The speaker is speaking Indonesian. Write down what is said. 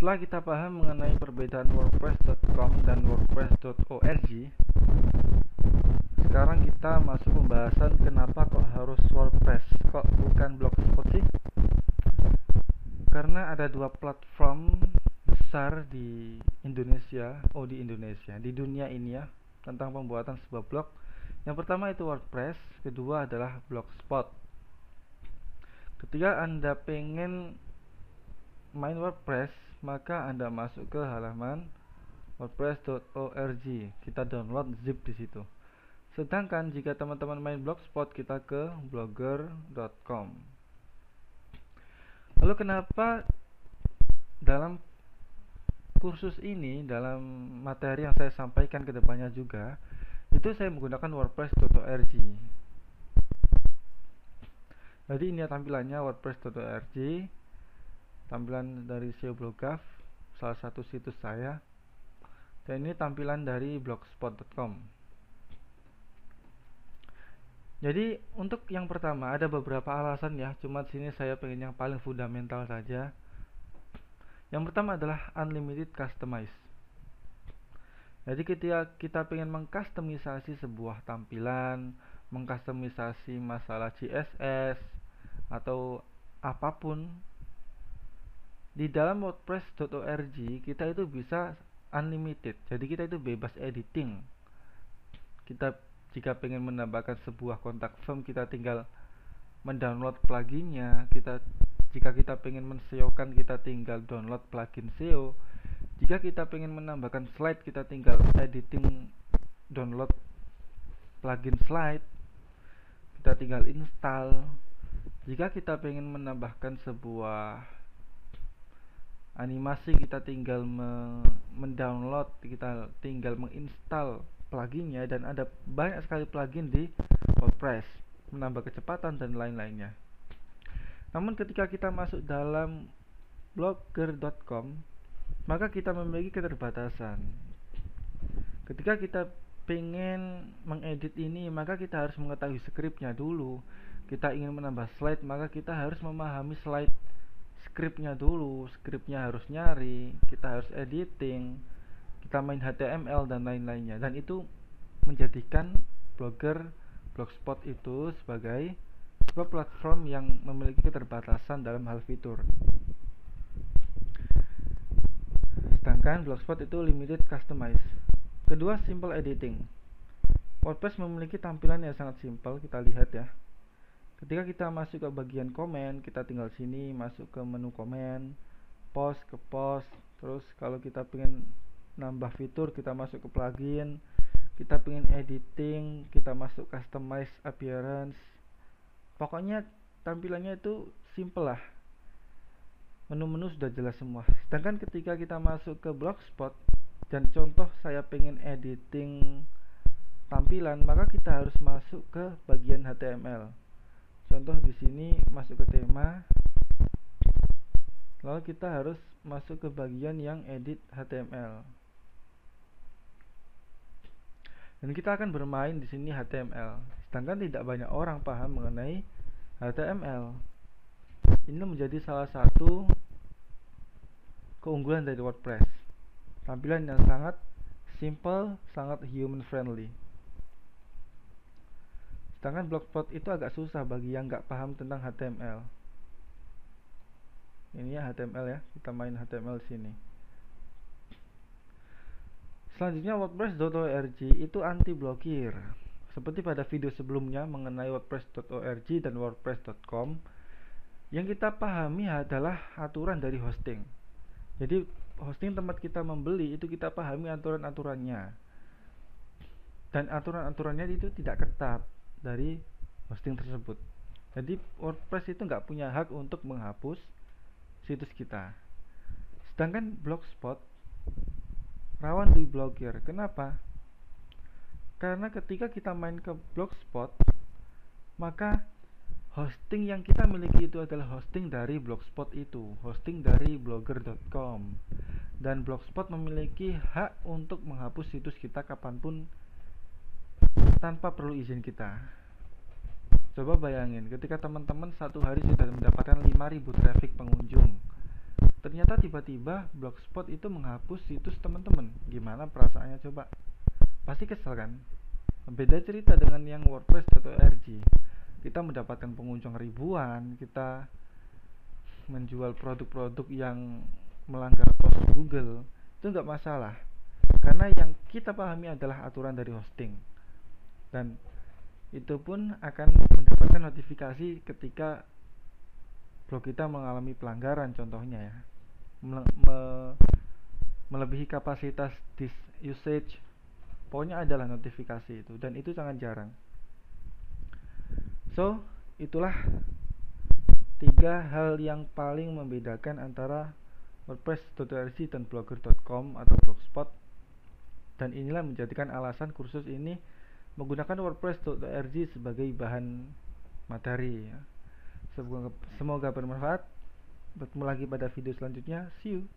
Setelah kita paham mengenai perbedaan WordPress.com dan WordPress.org, sekarang kita masuk pembahasan kenapa kok harus WordPress, kok bukan Blogspot sih? Karena ada dua platform besar di dunia ini ya, tentang pembuatan sebuah blog. Yang pertama itu WordPress, kedua adalah Blogspot. Ketika Anda pengen main WordPress, maka Anda masuk ke halaman wordpress.org. Kita download zip di situ. Sedangkan jika teman-teman main Blogspot, kita ke blogger.com. Lalu kenapa dalam kursus ini, dalam materi yang saya sampaikan ke depannya juga, itu saya menggunakan wordpress.org. Jadi ini tampilannya wordpress.org, tampilan dari SEO Blogaf, salah satu situs saya, dan ini tampilan dari blogspot.com. Jadi untuk yang pertama ada beberapa alasan ya, cuma di sini saya pengen yang paling fundamental saja. Yang pertama adalah unlimited customize. Jadi ketika kita pengen mengkustomisasi sebuah tampilan, mengkustomisasi masalah CSS atau apapun di dalam wordpress.org, kita itu bisa unlimited. Jadi kita itu bebas editing. Kita jika pengen menambahkan sebuah kontak form, kita tinggal mendownload pluginnya. Jika kita pengen men-SEO-kan, kita tinggal download plugin SEO. Jika kita pengen menambahkan slide, kita tinggal editing, download plugin slide, kita tinggal install. Jika kita pengen menambahkan sebuah animasi, kita tinggal mendownload, kita tinggal menginstal pluginnya, dan ada banyak sekali plugin di WordPress, menambah kecepatan dan lain-lainnya. Namun ketika kita masuk dalam blogger.com, maka kita memiliki keterbatasan. Ketika kita pengen mengedit ini, maka kita harus mengetahui scriptnya dulu. Kita ingin menambah slide, maka kita harus memahami slide scriptnya dulu. Scriptnya harus nyari, kita harus editing, kita main HTML dan lain-lainnya. Dan itu menjadikan Blogspot itu sebagai sebuah platform yang memiliki keterbatasan dalam hal fitur. Sedangkan Blogspot itu limited customize. Kedua, simple editing. WordPress memiliki tampilan yang sangat simpel, kita lihat ya. Ketika kita masuk ke bagian komen, kita tinggal sini masuk ke menu komen, post ke post. Terus kalau kita pengen nambah fitur, kita masuk ke plugin. Kita pengen editing, kita masuk customize appearance. Pokoknya tampilannya itu simple lah. Menu-menu sudah jelas semua. Sedangkan ketika kita masuk ke Blogspot, dan contoh saya pengen editing tampilan, maka kita harus masuk ke bagian HTML. Contoh di sini masuk ke tema, lalu kita harus masuk ke bagian yang edit HTML. Dan kita akan bermain di sini HTML. Sedangkan tidak banyak orang paham mengenai HTML. Ini menjadi salah satu keunggulan dari WordPress. Tampilan yang sangat simple, sangat human friendly. Sedangkan Blogspot itu agak susah bagi yang nggak paham tentang HTML. Ini ya HTML ya, kita main HTML di sini. Selanjutnya wordpress.org itu anti blokir. Seperti pada video sebelumnya mengenai wordpress.org dan wordpress.com, yang kita pahami adalah aturan dari hosting. Jadi hosting tempat kita membeli itu kita pahami aturan-aturannya. Dan aturan-aturannya itu tidak ketat dari hosting tersebut. Jadi WordPress itu nggak punya hak untuk menghapus situs kita. Sedangkan Blogspot rawan diblokir. Kenapa? Karena ketika kita main ke Blogspot, maka hosting yang kita miliki itu adalah hosting dari Blogspot itu, hosting dari blogger.com. Dan Blogspot memiliki hak untuk menghapus situs kita kapanpun tanpa perlu izin kita. Coba bayangin, ketika teman-teman satu hari sudah mendapatkan 5.000 traffic pengunjung, ternyata tiba-tiba Blogspot itu menghapus situs teman-teman. Gimana perasaannya coba? Pasti kesel kan? Beda cerita dengan yang WordPress.org. Kita mendapatkan pengunjung ribuan, kita menjual produk-produk yang melanggar tos Google, itu nggak masalah. Karena yang kita pahami adalah aturan dari hosting. Dan itu pun akan mendapatkan notifikasi ketika blog kita mengalami pelanggaran, contohnya ya. Melebihi kapasitas disk usage, pokoknya adalah notifikasi itu, dan itu sangat jarang. So, itulah 3 hal yang paling membedakan antara WordPress.org dan Blogger.com atau Blogspot, dan inilah menjadikan alasan kursus ini menggunakan WordPress.org sebagai bahan materi ya. Semoga bermanfaat. Bertemu lagi pada video selanjutnya. See you.